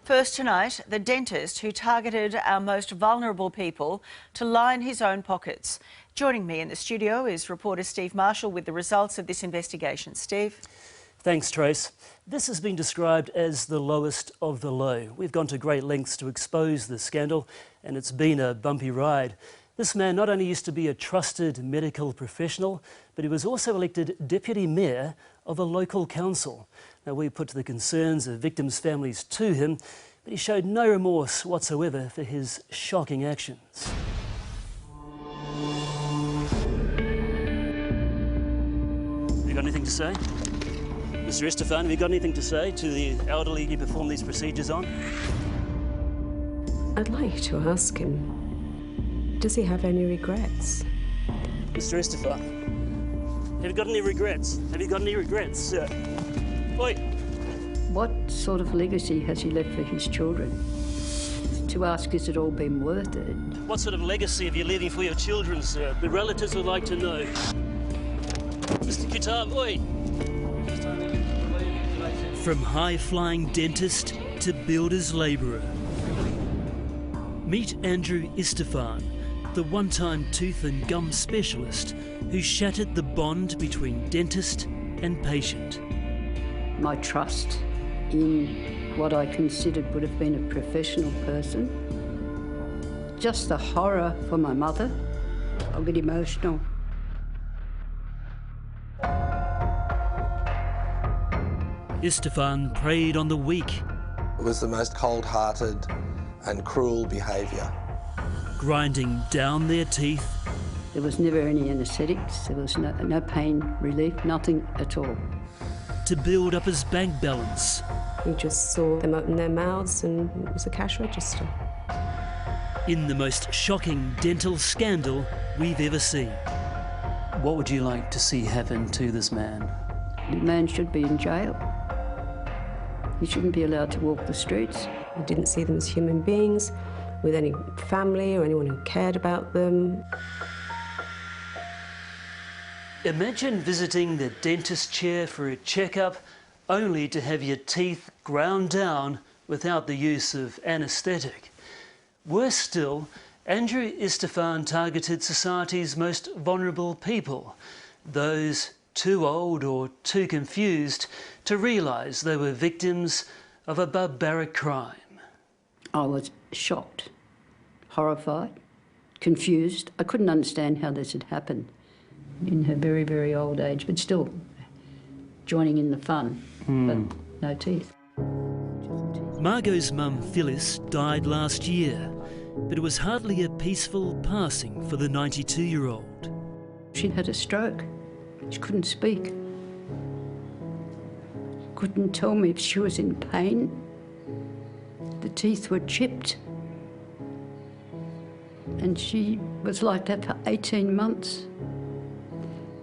First tonight, the dentist who targeted our most vulnerable people to line his own pockets. Joining me in the studio is reporter Steve Marshall with the results of this investigation. Steve. Thanks, Trace. This has been described as the lowest of the low. We've gone to great lengths to expose the scandal, and it's been a bumpy ride. This man not only used to be a trusted medical professional, but he was also elected Deputy Mayor of a local council. Now, we put the concerns of victims' families to him, but he showed no remorse whatsoever for his shocking actions. Have you got anything to say? Mr Istephan, have you got anything to say to the elderly you perform these procedures on? I'd like to ask him, does he have any regrets? Mr Istephan, have you got any regrets? Have you got any regrets, sir? Oi! What sort of legacy has he left for his children? To ask, has it all been worth it? What sort of legacy have you leaving for your children, sir? The relatives would like to know. Mr Kitab, oi! From high-flying dentist to builder's labourer. Meet Andrew Istephan, the one-time tooth and gum specialist who shattered the bond between dentist and patient. My trust in what I considered would have been a professional person. Just the horror for my mother. I'll get emotional. Istephan preyed on the weak. It was the most cold-hearted and cruel behaviour. Grinding down their teeth. There was never any anaesthetics, there was no pain relief, nothing at all. To build up his bank balance. We just saw them open their mouths and it was a cash register. In the most shocking dental scandal we've ever seen. What would you like to see happen to this man? The man should be in jail. He shouldn't be allowed to walk the streets. I didn't see them as human beings with any family or anyone who cared about them. Imagine visiting the dentist chair for a checkup only to have your teeth ground down without the use of anaesthetic. Worse still, Andrew Istephan targeted society's most vulnerable people, those too old or too confused to realise they were victims of a barbaric crime. I was shocked, horrified, confused. I couldn't understand how this had happened in her very, very old age, but still joining in the fun, but no teeth. Margot's mum, Phyllis, died last year, but it was hardly a peaceful passing for the 92-year-old. She'd had a stroke. She couldn't speak. Couldn't tell me if she was in pain. The teeth were chipped. And she was like that for 18 months.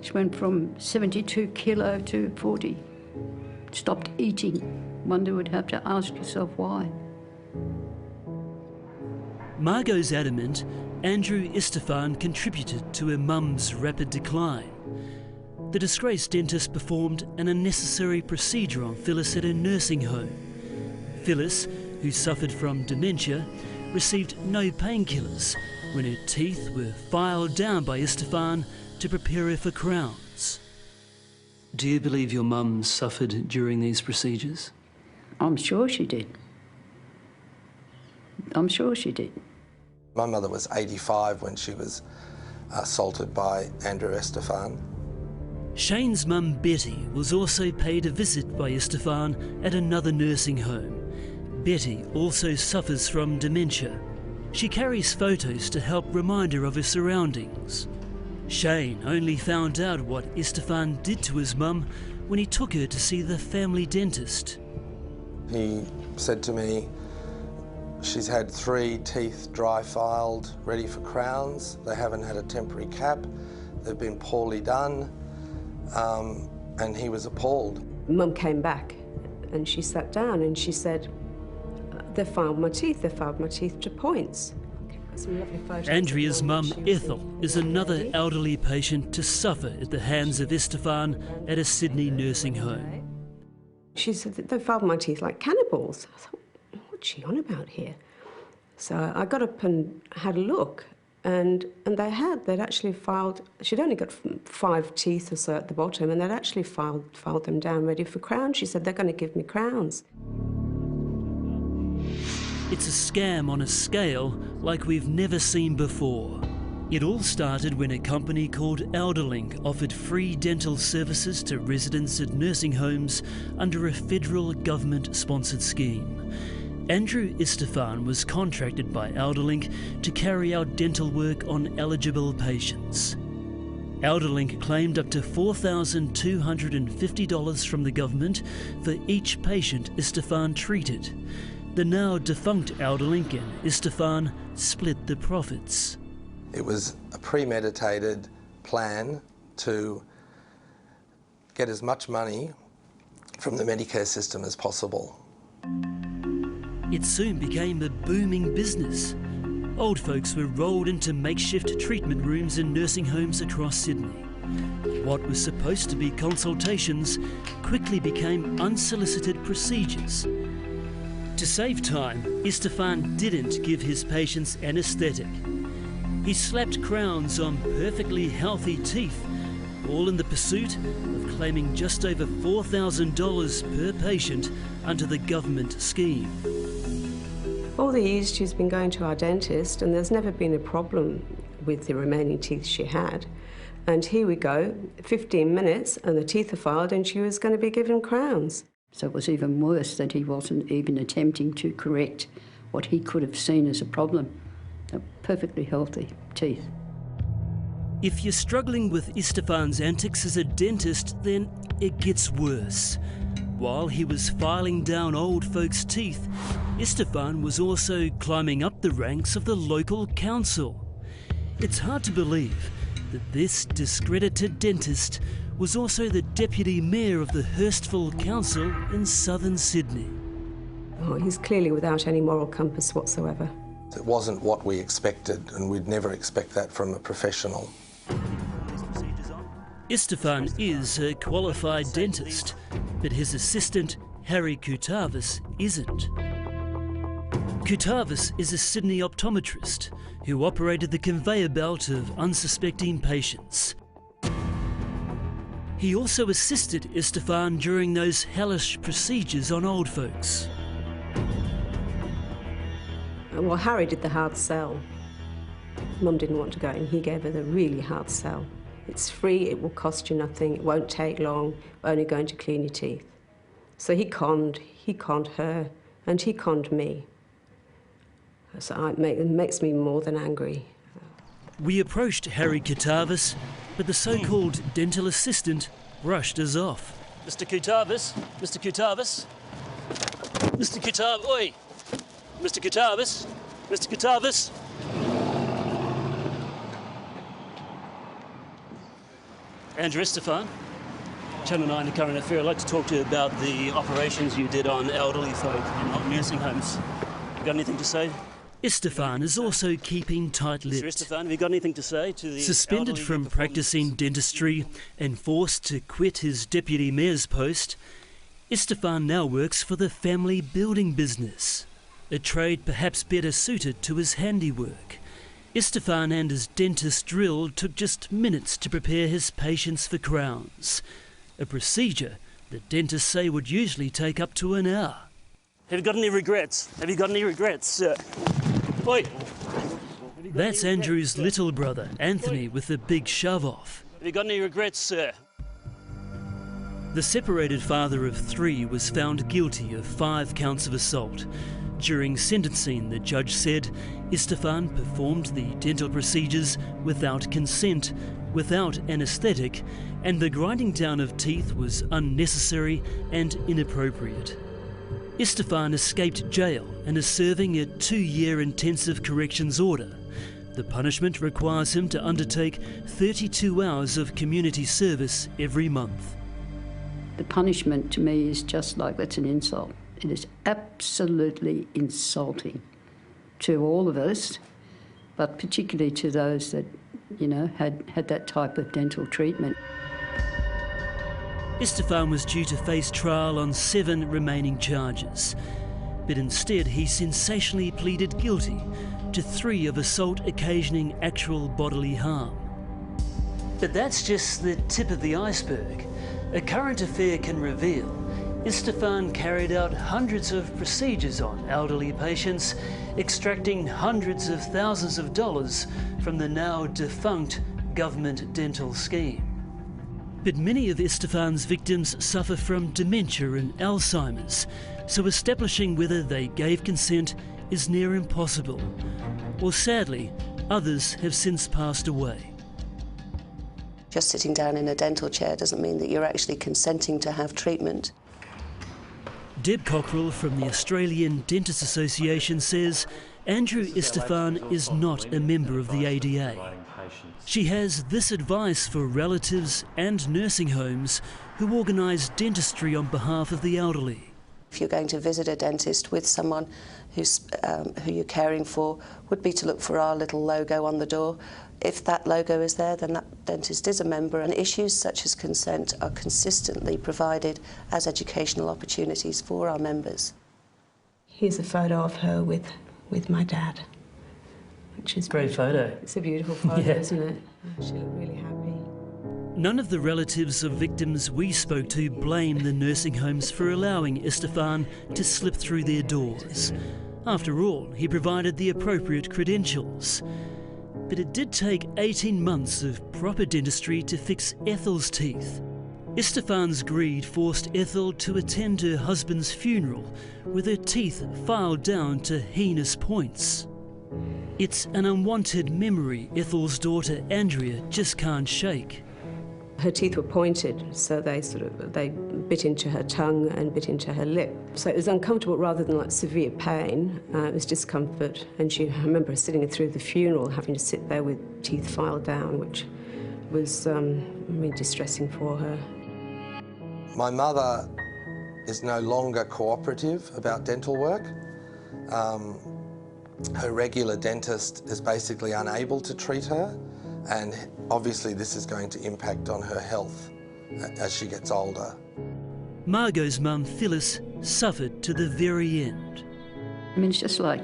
She went from 72 kilo to 40. Stopped eating. One would have to ask yourself why. Margot's adamant Andrew Istephan contributed to her mum's rapid decline. The disgraced dentist performed an unnecessary procedure on Phyllis at her nursing home. Phyllis, who suffered from dementia, received no painkillers when her teeth were filed down by Istephan to prepare her for crowns. Do you believe your mum suffered during these procedures? I'm sure she did. I'm sure she did. My mother was 85 when she was assaulted by Andrew Istephan. Shane's mum, Betty, was also paid a visit by Istephan at another nursing home. Betty also suffers from dementia. She carries photos to help remind her of her surroundings. Shane only found out what Istephan did to his mum when he took her to see the family dentist. He said to me, she's had 3 teeth dry filed, ready for crowns. They haven't had a temporary cap. They've been poorly done. And he was appalled. Mum came back and she sat down and she said, they filed my teeth to points. Some lovely photos. Andrea's mum, Ethel, is another elderly patient to suffer at the hands of Istephan at a Sydney nursing home. She said that they filed my teeth like cannibals. I thought, what what's she on about here? So I got up and had a look, and they'd actually filed, she'd only got 5 teeth or so at the bottom, and they'd actually filed them down ready for crowns. She said, they're going to give me crowns. It's a scam on a scale like we've never seen before. It all started when a company called Elderlink offered free dental services to residents at nursing homes under a federal government-sponsored scheme. Andrew Istephan was contracted by Elderlink to carry out dental work on eligible patients. Elderlink claimed up to $4,250 from the government for each patient Istephan treated. The now defunct Elderlink and Istephan split the profits. It was a premeditated plan to get as much money from the Medicare system as possible. It soon became a booming business. Old folks were rolled into makeshift treatment rooms in nursing homes across Sydney. What was supposed to be consultations quickly became unsolicited procedures. To save time, Istephan didn't give his patients anaesthetic. He slapped crowns on perfectly healthy teeth, all in the pursuit of claiming just over $4,000 per patient under the government scheme. All the years she's been going to our dentist, and there's never been a problem with the remaining teeth she had. And here we go, 15 minutes, and the teeth are filed, and she was going to be given crowns. So it was even worse that he wasn't even attempting to correct what he could have seen as a problem. They're perfectly healthy teeth. If you're struggling with Istephan's antics as a dentist, then it gets worse. While he was filing down old folks' teeth, Istephan was also climbing up the ranks of the local council. It's hard to believe that this discredited dentist was also the deputy mayor of the Hurstville Council in southern Sydney. Oh, he's clearly without any moral compass whatsoever. It wasn't what we expected, and we'd never expect that from a professional. Istephan is a qualified dentist, but his assistant, Harry Kutavis, isn't. Kutavis is a Sydney optometrist who operated the conveyor belt of unsuspecting patients. He also assisted Istephan during those hellish procedures on old folks. Well, Harry did the hard sell. Mum didn't want to go, and he gave her the really hard sell. It's free, it will cost you nothing, it won't take long, we're only going to clean your teeth. So he conned her, and he conned me. So it makes me more than angry. We approached Harry Kutavis, but the so-called dental assistant brushed us off. Mr Kutavis, Mr Kutavis, Mr Kutavis, oi! Mr Kutavis, Mr Kutavis. Andrew Istephan, Channel 9 The Current Affair. I'd like to talk to you about the operations you did on elderly folk in nursing homes. You got anything to say? Istephan is also keeping tight-lipped. Mr Istephan, have you got anything to say to the Suspended from practicing dentistry and forced to quit his deputy mayor's post, Istephan now works for the family building business, a trade perhaps better suited to his handiwork. Istephan and his dentist drill took just minutes to prepare his patients for crowns, a procedure that dentists say would usually take up to an hour. Have you got any regrets? Have you got any regrets, sir? Oi! That's Andrew's little brother, Anthony, with the big shove-off. Have you got any regrets, sir? The separated father of 3 was found guilty of 5 counts of assault. During sentencing, the judge said Istephan performed the dental procedures without consent, without anaesthetic, and the grinding down of teeth was unnecessary and inappropriate. Istephan escaped jail and is serving a 2-year intensive corrections order. The punishment requires him to undertake 32 hours of community service every month. The punishment to me is just like that's an insult. It is absolutely insulting to all of us, but particularly to those that, you know, had that type of dental treatment. Istephan was due to face trial on 7 remaining charges. But instead he sensationally pleaded guilty to 3 of assault occasioning actual bodily harm. But that's just the tip of the iceberg. A current affair can reveal Istephan carried out hundreds of procedures on elderly patients, extracting hundreds of thousands of dollars from the now defunct government dental scheme. But many of Istephan's victims suffer from dementia and Alzheimer's, so establishing whether they gave consent is near impossible. Or sadly, others have since passed away. Just sitting down in a dental chair doesn't mean that you're actually consenting to have treatment. Deb Cockrell from the Australian Dentists Association says Andrew Istephan is not a member of the ADA. She has this advice for relatives and nursing homes who organise dentistry on behalf of the elderly. If you're going to visit a dentist with someone who you're caring for, would be to look for our little logo on the door. If that logo is there, then that dentist is a member, and issues such as consent are consistently provided as educational opportunities for our members. Here's a photo of her with my dad, which is great photo. It's a beautiful photo, yeah. Isn't it? She looked really happy. None of the relatives of victims we spoke to blame the nursing homes for allowing Istephan to slip through their doors. After all, he provided the appropriate credentials. But it did take 18 months of proper dentistry to fix Ethel's teeth. Istephan's greed forced Ethel to attend her husband's funeral with her teeth filed down to heinous points. It's an unwanted memory Ethel's daughter Andrea just can't shake. Her teeth were pointed, so they bit into her tongue and bit into her lip. So it was uncomfortable rather than like severe pain. It was discomfort. And I remember sitting through the funeral, having to sit there with teeth filed down, which was really distressing for her. My mother is no longer cooperative about dental work. Her regular dentist is basically unable to treat her, and obviously this is going to impact on her health as she gets older. Margot's mum, Phyllis, suffered to the very end. I mean, it's just like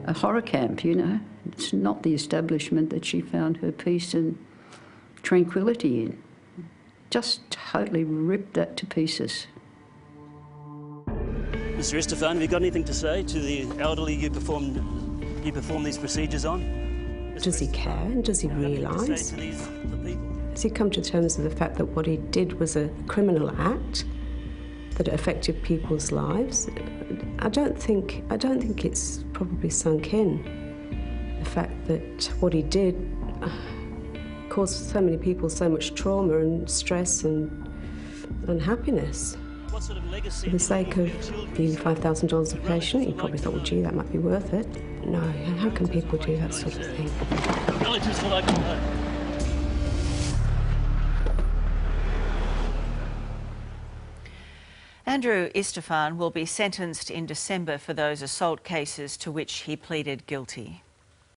a horror camp, you know. It's not the establishment that she found her peace and tranquility in. Just totally ripped that to pieces. Mr Istephan, have you got anything to say to the elderly you perform these procedures on? Does he care and does he realise? Has he come to terms with the fact that what he did was a criminal act, that it affected people's lives? I don't think it's probably sunk in. The fact that what he did caused so many people so much trauma and stress and unhappiness. For the sake of the $5,000 a patient, he probably thought, well, gee, that might be worth it. No, how can people do that sort of thing? Relatives would like to know. Andrew Istephan will be sentenced in December for those assault cases to which he pleaded guilty.